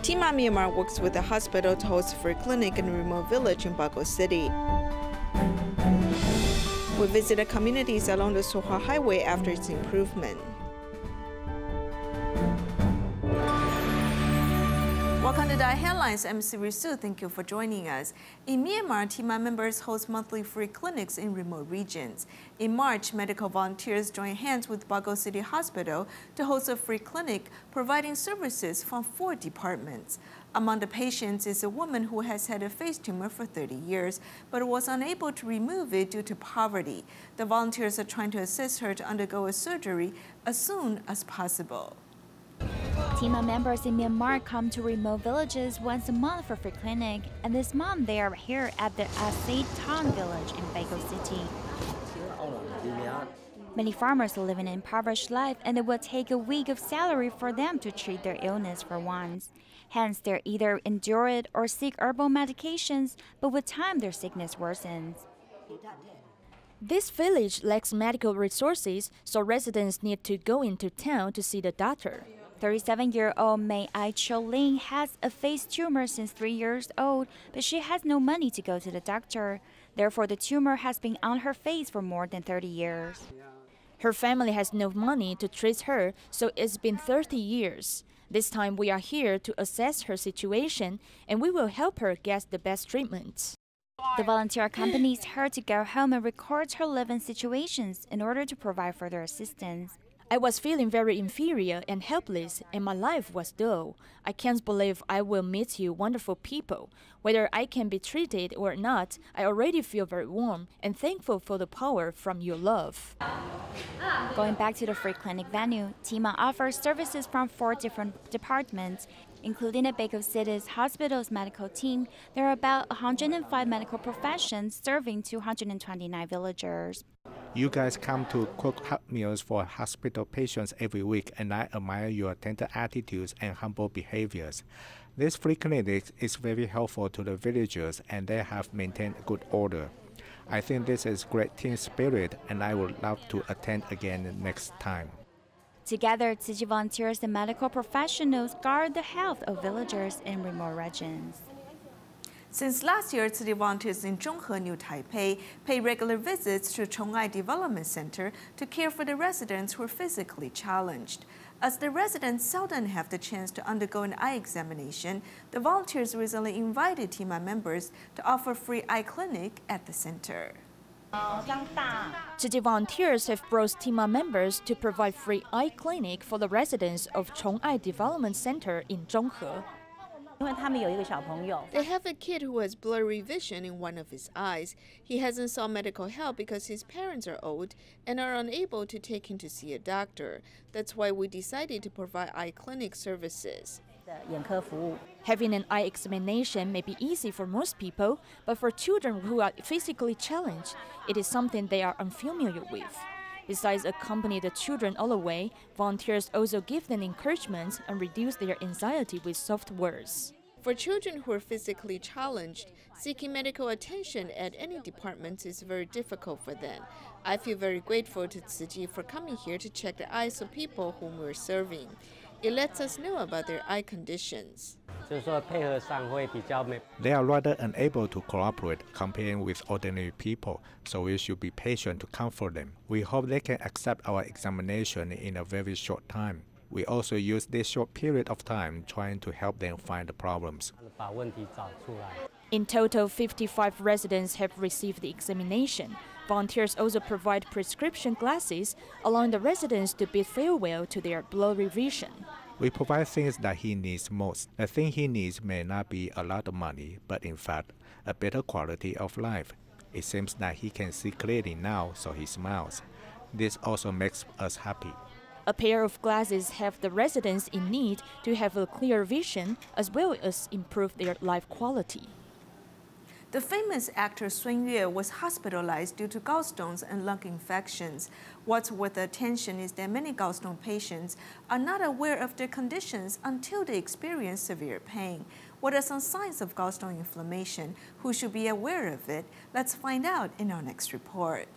TIMA Myanmar works with the hospital to host a free clinic in a remote village in Bago City. We visited communities along the Suhua Highway after its improvement. Welcome to DaAi Headlines. I'm Su. Thank you for joining us. In Myanmar, TIMA members host monthly free clinics in remote regions. In March, medical volunteers joined hands with Bago City Hospital to host a free clinic providing services from 4 departments. Among the patients is a woman who has had a face tumor for 30 years, but was unable to remove it due to poverty. The volunteers are trying to assist her to undergo a surgery as soon as possible. TIMA members in Myanmar come to remote villages once a month for free clinic, and this month they are here at the Asay Town village in Bago City. Many farmers are living an impoverished life, and it will take a week of salary for them to treat their illness for once. Hence, they either endure it or seek herbal medications, but with time their sickness worsens. This village lacks medical resources, so residents need to go into town to see the doctor. 37-year-old May Ai Cholin has a face tumor since 3 years old, but she has no money to go to the doctor. Therefore, the tumor has been on her face for more than 30 years. Her family has no money to treat her, so it's been 30 years. This time we are here to assess her situation, and we will help her get the best treatment. The volunteer accompanies her to go home and records her living situations in order to provide further assistance. I was feeling very inferior and helpless, and my life was dull. I can't believe I will meet you wonderful people. Whether I can be treated or not, I already feel very warm and thankful for the power from your love. Going back to the free clinic venue, TIMA offers services from 4 different departments, including the Bago City's hospital's medical team. There are about 105 medical professions serving 229 villagers. You guys come to cook hot meals for hospital patients every week, and I admire your tender attitudes and humble behaviors. This free clinic is very helpful to the villagers, and they have maintained good order. I think this is great team spirit, and I would love to attend again next time. Together, Tzu volunteers and medical professionals guard the health of villagers in remote regions. Since last year, Tzu volunteers in Zhonghe, New Taipei, pay regular visits to Chong'ai Development Center to care for the residents who are physically challenged. As the residents seldom have the chance to undergo an eye examination, the volunteers recently invited TIMA members to offer free eye clinic at the center. Tzu volunteers have brought TIMA members to provide free eye clinic for the residents of Chong'ai Development Center in Zhonghe. They have a kid who has blurry vision in one of his eyes. He hasn't sought medical help because his parents are old and are unable to take him to see a doctor. That's why we decided to provide eye clinic services. Having an eye examination may be easy for most people, but for children who are physically challenged, it is something they are unfamiliar with. Besides accompanying the children all the way, volunteers also give them encouragement and reduce their anxiety with soft words. For children who are physically challenged, seeking medical attention at any department is very difficult for them. I feel very grateful to Tzu for coming here to check the eyes of people whom we're serving. It lets us know about their eye conditions. They are rather unable to cooperate comparing with ordinary people, so we should be patient to comfort them. We hope they can accept our examination in a very short time. We also use this short period of time trying to help them find the problems. In total, 55 residents have received the examination. Volunteers also provide prescription glasses, allowing the residents to bid farewell to their blurry vision. We provide things that he needs most. The thing he needs may not be a lot of money, but in fact, a better quality of life. It seems that he can see clearly now, so he smiles. This also makes us happy. A pair of glasses help the residents in need to have a clear vision as well as improve their life quality. The famous actor Sun Yue was hospitalized due to gallstones and lung infections. What's worth attention is that many gallstone patients are not aware of their conditions until they experience severe pain. What are some signs of gallstone inflammation? Who should be aware of it? Let's find out in our next report.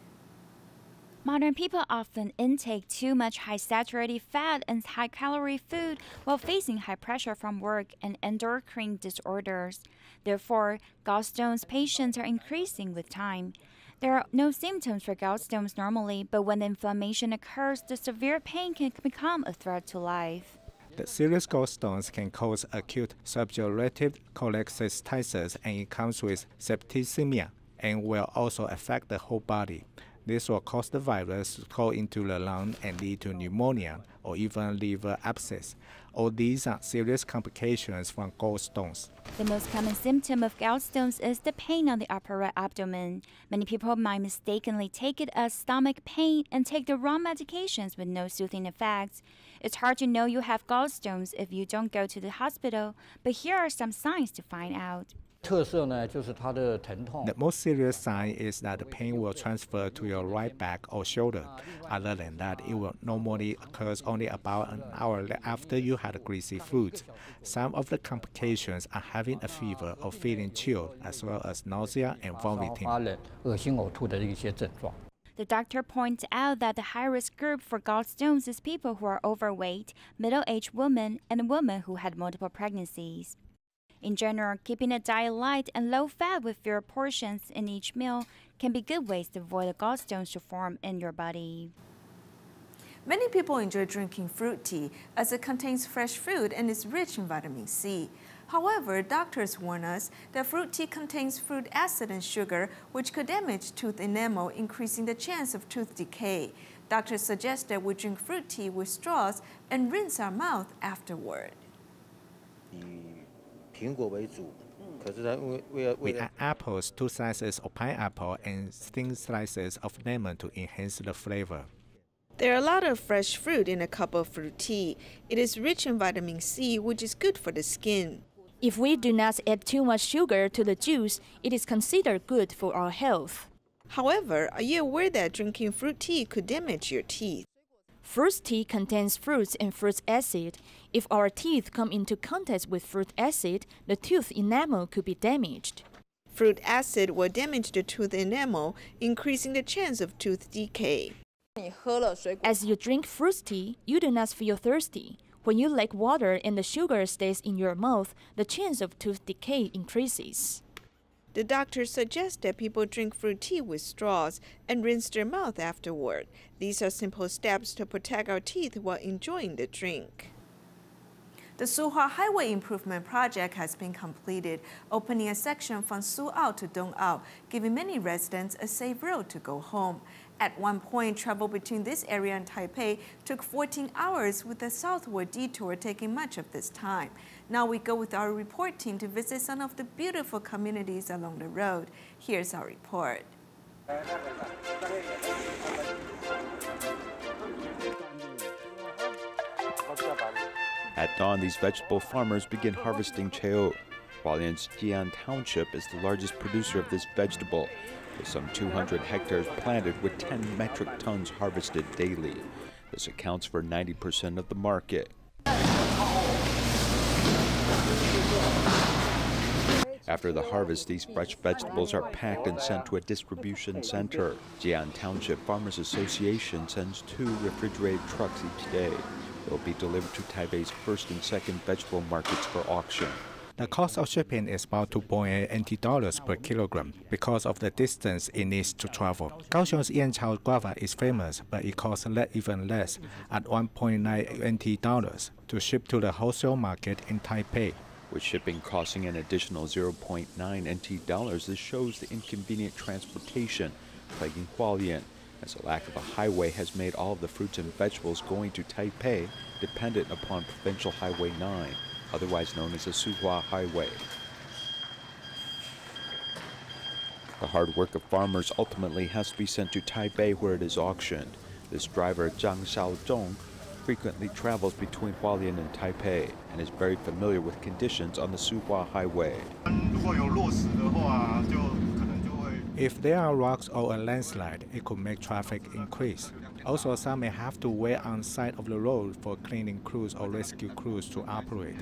Modern people often intake too much high-saturated fat and high-calorie food while facing high pressure from work and endocrine disorders. Therefore, gallstones patients are increasing with time. There are no symptoms for gallstones normally, but when the inflammation occurs, the severe pain can become a threat to life. The serious gallstones can cause acute subgerative cholecystitis, and it comes with septicemia and will also affect the whole body. This will cause the virus to go into the lung and lead to pneumonia or even liver abscess. All these are serious complications from gallstones. The most common symptom of gallstones is the pain on the upper right abdomen. Many people might mistakenly take it as stomach pain and take the wrong medications with no soothing effects. It's hard to know you have gallstones if you don't go to the hospital, but here are some signs to find out. The most serious sign is that the pain will transfer to your right back or shoulder. Other than that, it will normally occur only about an hour after you had greasy food. Some of the complications are having a fever or feeling chilled, as well as nausea and vomiting. The doctor points out that the high-risk group for gallstones is people who are overweight, middle-aged women, and women who had multiple pregnancies. In general, keeping a diet light and low-fat with fewer portions in each meal can be good ways to avoid the gallstones to form in your body. Many people enjoy drinking fruit tea as it contains fresh fruit and is rich in vitamin C. However, doctors warn us that fruit tea contains fruit acid and sugar, which could damage tooth enamel, increasing the chance of tooth decay. Doctors suggest that we drink fruit tea with straws and rinse our mouth afterward. We add apples, 2 slices of pineapple, and thin slices of lemon to enhance the flavor. There are a lot of fresh fruit in a cup of fruit tea. It is rich in vitamin C, which is good for the skin. If we do not add too much sugar to the juice, it is considered good for our health. However, are you aware that drinking fruit tea could damage your teeth? Fruit tea contains fruits and fruit acid. If our teeth come into contact with fruit acid, the tooth enamel could be damaged. Fruit acid will damage the tooth enamel, increasing the chance of tooth decay. As you drink fruit tea, you do not feel thirsty. When you lack water and the sugar stays in your mouth, the chance of tooth decay increases. The doctor suggests that people drink fruit tea with straws and rinse their mouth afterward. These are simple steps to protect our teeth while enjoying the drink. The Suhua Highway improvement project has been completed, opening a section from Suao to Dongao, giving many residents a safe road to go home. At one point, travel between this area and Taipei took 14 hours, with the southward detour taking much of this time. Now we go with our report team to visit some of the beautiful communities along the road. Here's our report. At dawn, these vegetable farmers begin harvesting cheo. Hualien's Jian Township is the largest producer of this vegetable, with some 200 hectares planted with 10 metric tons harvested daily. This accounts for 90% of the market. After the harvest, these fresh vegetables are packed and sent to a distribution center. Jian Township Farmers Association sends 2 refrigerated trucks each day. They'll be delivered to Taipei's first and second vegetable markets for auction. The cost of shipping is about $2.80 per kilogram because of the distance it needs to travel. Kaohsiung's Yanchao guava is famous, but it costs even less, at $1.90 to ship to the wholesale market in Taipei. With shipping costing an additional 0.9 NT dollars, this shows the inconvenient transportation plaguing Hualien, as the lack of a highway has made all of the fruits and vegetables going to Taipei dependent upon Provincial Highway 9, otherwise known as the Suhua Highway. The hard work of farmers ultimately has to be sent to Taipei, where it is auctioned. This driver, Zhang Xiaozhong, frequently travels between Hualien and Taipei and is very familiar with conditions on the Suhua Highway. If there are rocks or a landslide, it could make traffic increase. Also, some may have to wait on the side of the road for cleaning crews or rescue crews to operate.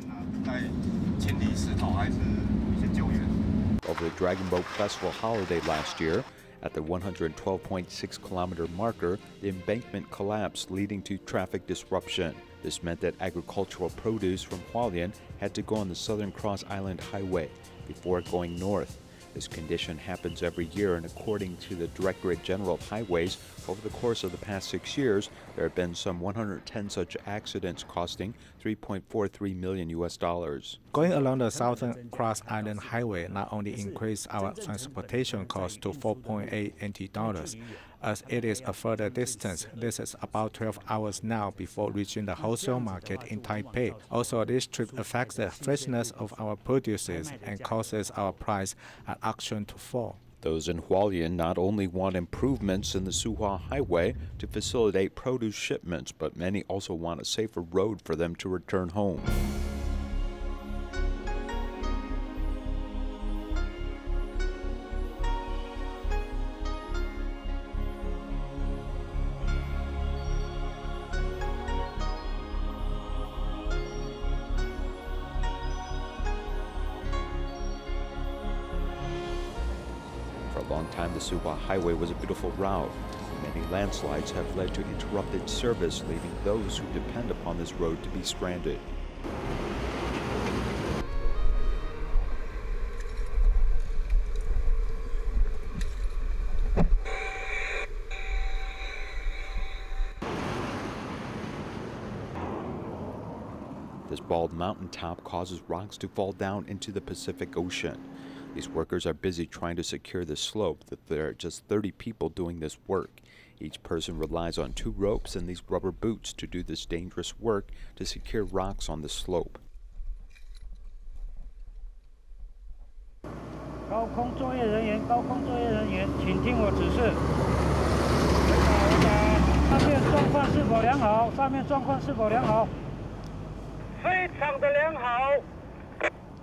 Over the Dragon Boat Festival holiday last year, At the 112.6-kilometer marker, the embankment collapsed, leading to traffic disruption. This meant that agricultural produce from Hualien had to go on the Southern Cross Island Highway before going north. This condition happens every year, and according to the Directorate General of Highways, over the course of the past 6 years, there have been some 110 such accidents costing $3.43 million. Going along the Southern Cross Island Highway not only increased our transportation cost to $4.8 NT, as it is a further distance. This is about 12 hours now before reaching the wholesale market in Taipei. Also, this trip affects the freshness of our produces and causes our price at auction to fall. Those in Hualien not only want improvements in the Suhua Highway to facilitate produce shipments, but many also want a safer road for them to return home. For a long time, the Suhua Highway was a beautiful route. Many landslides have led to interrupted service, leaving those who depend upon this road to be stranded. This bald mountaintop causes rocks to fall down into the Pacific Ocean. These workers are busy trying to secure the slope. There are just 30 people doing this work. Each person relies on 2 ropes and these rubber boots to do this dangerous work to secure rocks on the slope. 高空作业人员，请听我指示。上面状况是否良好？上面状况是否良好？非常的良好。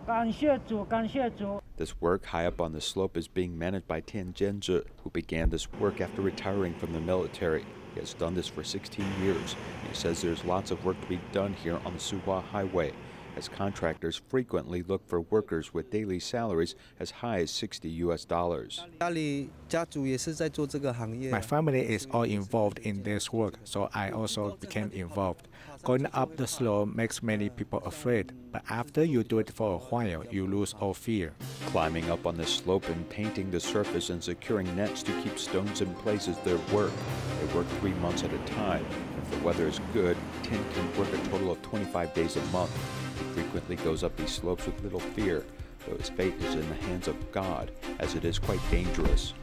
感谢主，感谢主。 This work high up on the slope is being managed by Tian Jianzhi, who began this work after retiring from the military. He has done this for 16 years. He says there's lots of work to be done here on the Suhua Highway, as contractors frequently look for workers with daily salaries as high as $60. My family is all involved in this work, so I also became involved. Going up the slope makes many people afraid, but after you do it for a while, you lose all fear. Climbing up on the slope and painting the surface and securing nets to keep stones in place is their work. They work 3 months at a time. If the weather is good, Tin can work a total of 25 days a month. He frequently goes up these slopes with little fear, though his fate is in the hands of God, as it is quite dangerous.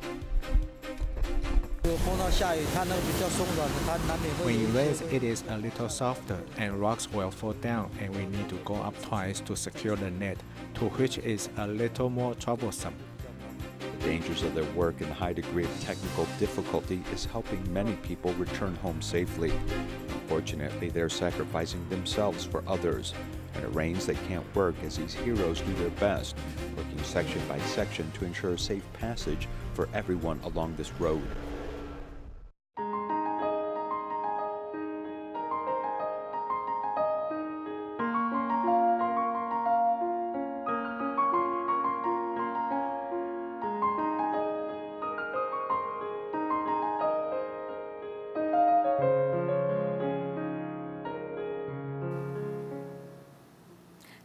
When it rains, it is a little softer, and rocks will fall down, and we need to go up twice to secure the net, to which is a little more troublesome. The dangers of their work and the high degree of technical difficulty is helping many people return home safely. Unfortunately, they're sacrificing themselves for others. When it rains, they can't work as these heroes do their best, working section by section to ensure safe passage for everyone along this road.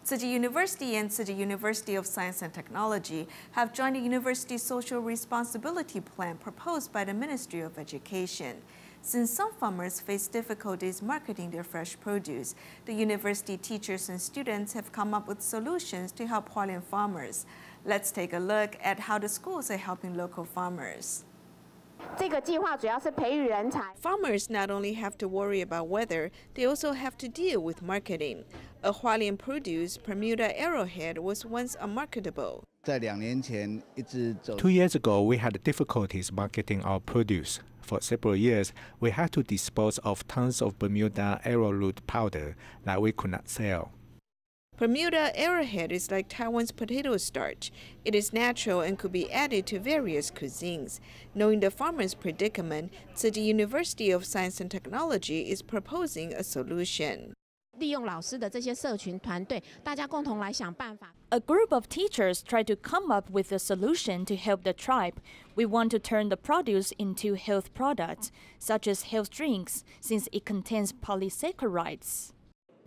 Tzu Chi University and Tzu Chi University of Science and Technology have joined the university's social responsibility plan proposed by the Ministry of Education. Since some farmers face difficulties marketing their fresh produce, the university teachers and students have come up with solutions to help Hualien farmers. Let's take a look at how the schools are helping local farmers. Farmers not only have to worry about weather, they also have to deal with marketing. A Hualien produce, Bermuda arrowhead, was once unmarketable. 2 years ago, we had difficulties marketing our produce. For several years, we had to dispose of tons of Bermuda arrowroot powder that we could not sell. Bermuda arrowhead is like Taiwan's potato starch. It is natural and could be added to various cuisines. Knowing the farmers' predicament, Tzu Chi University of Science and Technology is proposing a solution. 利用老师的这些社群团队，大家共同来想办法。A group of teachers try to come up with a solution to help the tribe. We want to turn the produce into health products, such as health drinks, since it contains polysaccharides.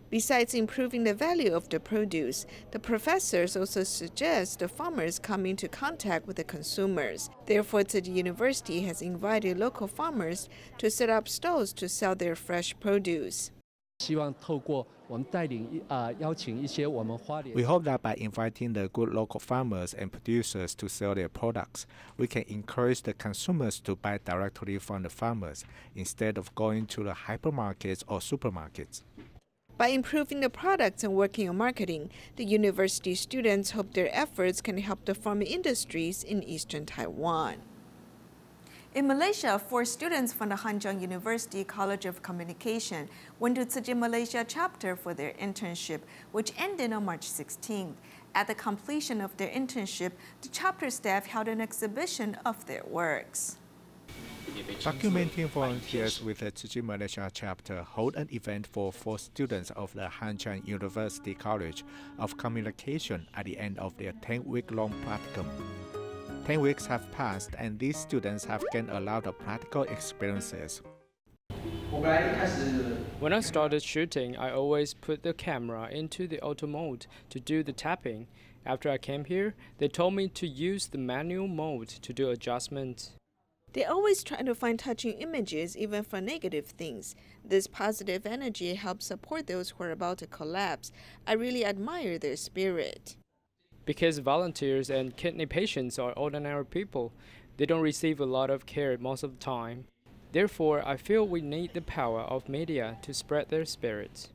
Besides improving the value of the produce, the professors also suggest the farmers come into contact with the consumers. Therefore, the university has invited local farmers to set up stalls to sell their fresh produce. We hope that by inviting the good local farmers and producers to sell their products, we can encourage the consumers to buy directly from the farmers instead of going to the hypermarkets or supermarkets. By improving the products and working on marketing, the university students hope their efforts can help the farming industries in eastern Taiwan. In Malaysia, 4 students from the Hanjang University College of Communication went to Tsuji Malaysia chapter for their internship, which ended on March 16th. At the completion of their internship, the chapter staff held an exhibition of their works. Documenting volunteers with the Tsuji Malaysia chapter hold an event for 4 students of the Hanjang University College of Communication at the end of their 10-week-long practicum. 10 weeks have passed and these students have gained a lot of practical experiences. When I started shooting, I always put the camera into the auto mode to do the tapping. After I came here, they told me to use the manual mode to do adjustments. They always try to find touching images even for negative things. This positive energy helps support those who are about to collapse. I really admire their spirit. Because volunteers and kidney patients are ordinary people, they don't receive a lot of care most of the time. Therefore, I feel we need the power of media to spread their spirits.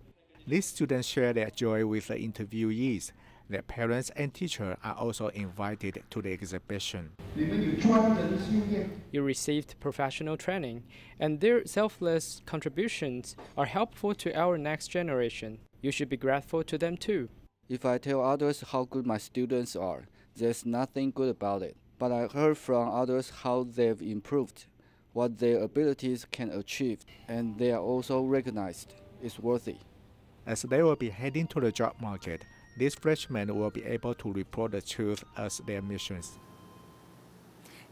These students share their joy with the interviewees. Their parents and teachers are also invited to the exhibition. You received professional training, and their selfless contributions are helpful to our next generation. You should be grateful to them too. If I tell others how good my students are, there's nothing good about it. But I heard from others how they've improved, what their abilities can achieve, and they are also recognized. It's worthy. As they will be heading to the job market, these freshmen will be able to report the truth as their missions.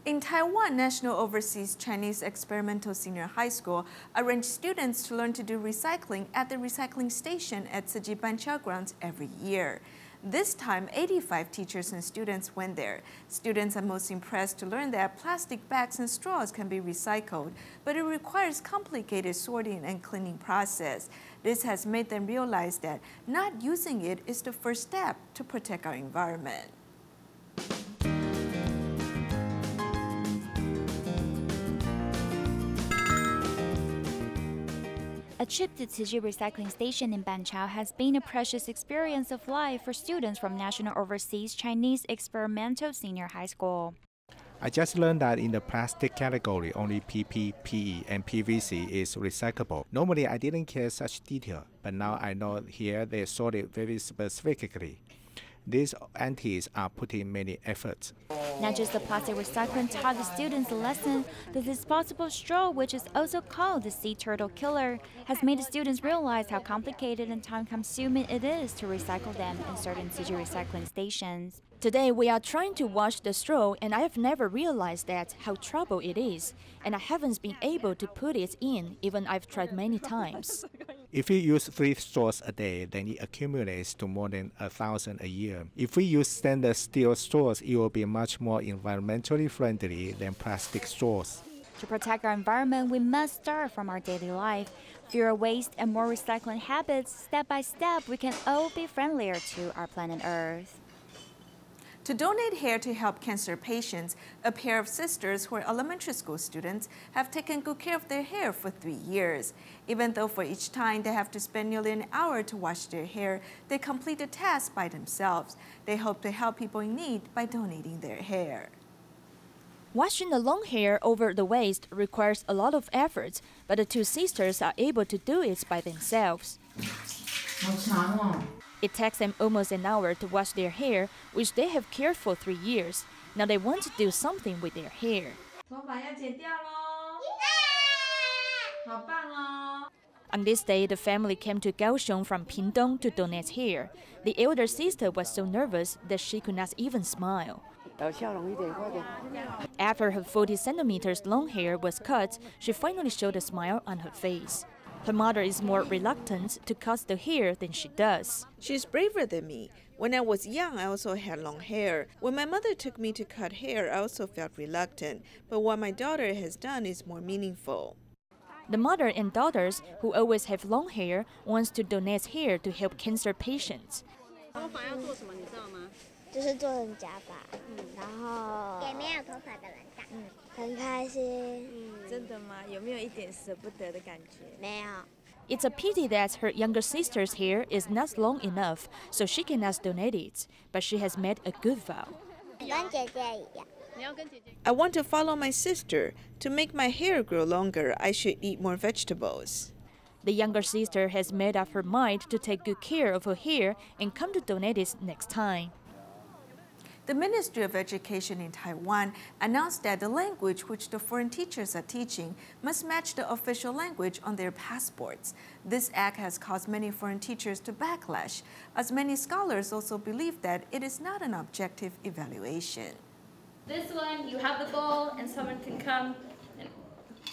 In Taiwan, National Overseas Chinese Experimental Senior High School arranged students to learn to do recycling at the recycling station at Tsuji Banqiao grounds every year. This time, 85 teachers and students went there. Students are most impressed to learn that plastic bags and straws can be recycled, but it requires complicated sorting and cleaning process. This has made them realize that not using it is the first step to protect our environment. A trip to Tsuji Recycling Station in Banqiao has been a precious experience of life for students from National Overseas Chinese Experimental Senior High School. I just learned that in the plastic category, only PP, PE, and PVC is recyclable. Normally, I didn't care such detail, but now I know here they sort it very specifically. These aunties are putting many efforts. Not just the plastic recycling taught the students a lesson, the disposable straw, which is also called the sea turtle killer, has made the students realize how complicated and time-consuming it is to recycle them in certain Tsuji recycling stations. Today we are trying to wash the straw, and I have never realized that how trouble it is, and I haven't been able to put it in, even I've tried many times. If we use 3 straws a day, then it accumulates to more than 1,000 a year. If we use stainless steel straws, it will be much more environmentally friendly than plastic straws. To protect our environment, we must start from our daily life. Fewer waste and more recycling habits, step by step, we can all be friendlier to our planet Earth. To donate hair to help cancer patients, a pair of sisters who are elementary school students have taken good care of their hair for 3 years. Even though for each time they have to spend nearly an hour to wash their hair, they complete the task by themselves. They hope to help people in need by donating their hair. Washing the long hair over the waist requires a lot of effort, but the 2 sisters are able to do it by themselves. It takes them almost an hour to wash their hair, which they have cared for 3 years. Now they want to do something with their hair. On this day, the family came to Gallstones from Pingtung to donate hair. The elder sister was so nervous that she could not even smile. After her 40 centimeters long hair was cut, she finally showed a smile on her face. Her mother is more reluctant to cut the hair than she does. She's braver than me. When I was young, I also had long hair. When my mother took me to cut hair, I also felt reluctant. But what my daughter has done is more meaningful. The mother and daughters, who always have long hair, wants to donate hair to help cancer patients. 就是做成假发，然后给没有头发的人戴，很开心。真的吗？有没有一点舍不得的感觉？没有。 It's a pity that her younger sister's hair is not long enough, so she cannot donate it. But she has made a good vow. 跟姐姐一样。 I want to follow my sister. To make my hair grow longer, I should eat more vegetables. The younger sister has made up her mind to take good care of her hair and come to donate it next time. The Ministry of Education in Taiwan announced that the language which the foreign teachers are teaching must match the official language on their passports. This act has caused many foreign teachers to backlash, as many scholars also believe that it is not an objective evaluation. This one, you have the ball and someone can come and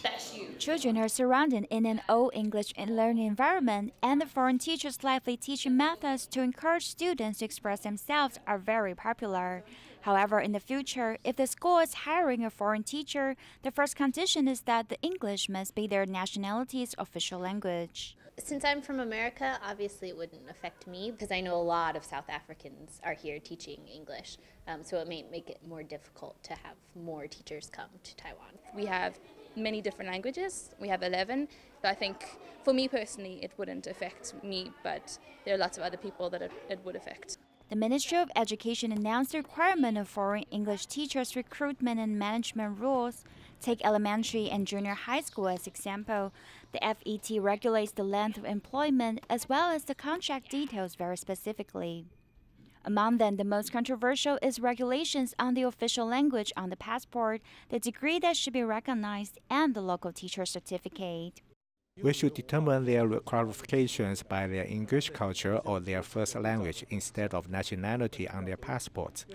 bash you. Children are surrounded in an all English learning environment, and the foreign teachers' lively teaching methods to encourage students to express themselves are very popular. However, in the future, if the school is hiring a foreign teacher, the first condition is that the English must be their nationality's official language. Since I'm from America, obviously it wouldn't affect me because I know a lot of South Africans are here teaching English, so it may make it more difficult to have more teachers come to Taiwan. We have many different languages. We have 11, but I think for me personally it wouldn't affect me, but there are lots of other people that it would affect. The Ministry of Education announced the requirement of foreign English teachers' recruitment and management rules. Take elementary and junior high school as example. The FET regulates the length of employment as well as the contract details very specifically. Among them, the most controversial is regulations on the official language on the passport, the degree that should be recognized, and the local teacher certificate. We should determine their qualifications by their English culture or their first language instead of nationality on their passports.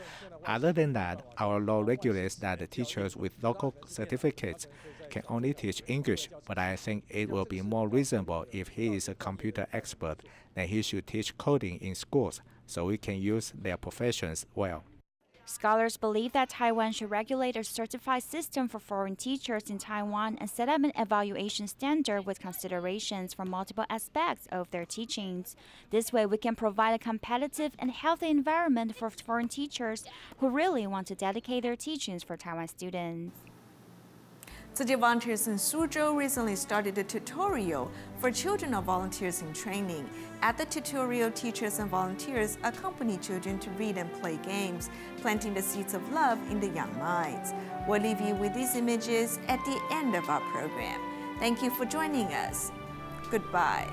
Other than that, our law regulates that the teachers with local certificates can only teach English, but I think it will be more reasonable if he is a computer expert that he should teach coding in schools so we can use their professions well. Scholars believe that Taiwan should regulate a certified system for foreign teachers in Taiwan and set up an evaluation standard with considerations for multiple aspects of their teachings. This way, we can provide a competitive and healthy environment for foreign teachers who really want to dedicate their teachings for Taiwan students. City volunteers in Suzhou recently started a tutorial for children of volunteers in training. At the tutorial, teachers and volunteers accompany children to read and play games, planting the seeds of love in the young minds. We'll leave you with these images at the end of our program. Thank you for joining us. Goodbye.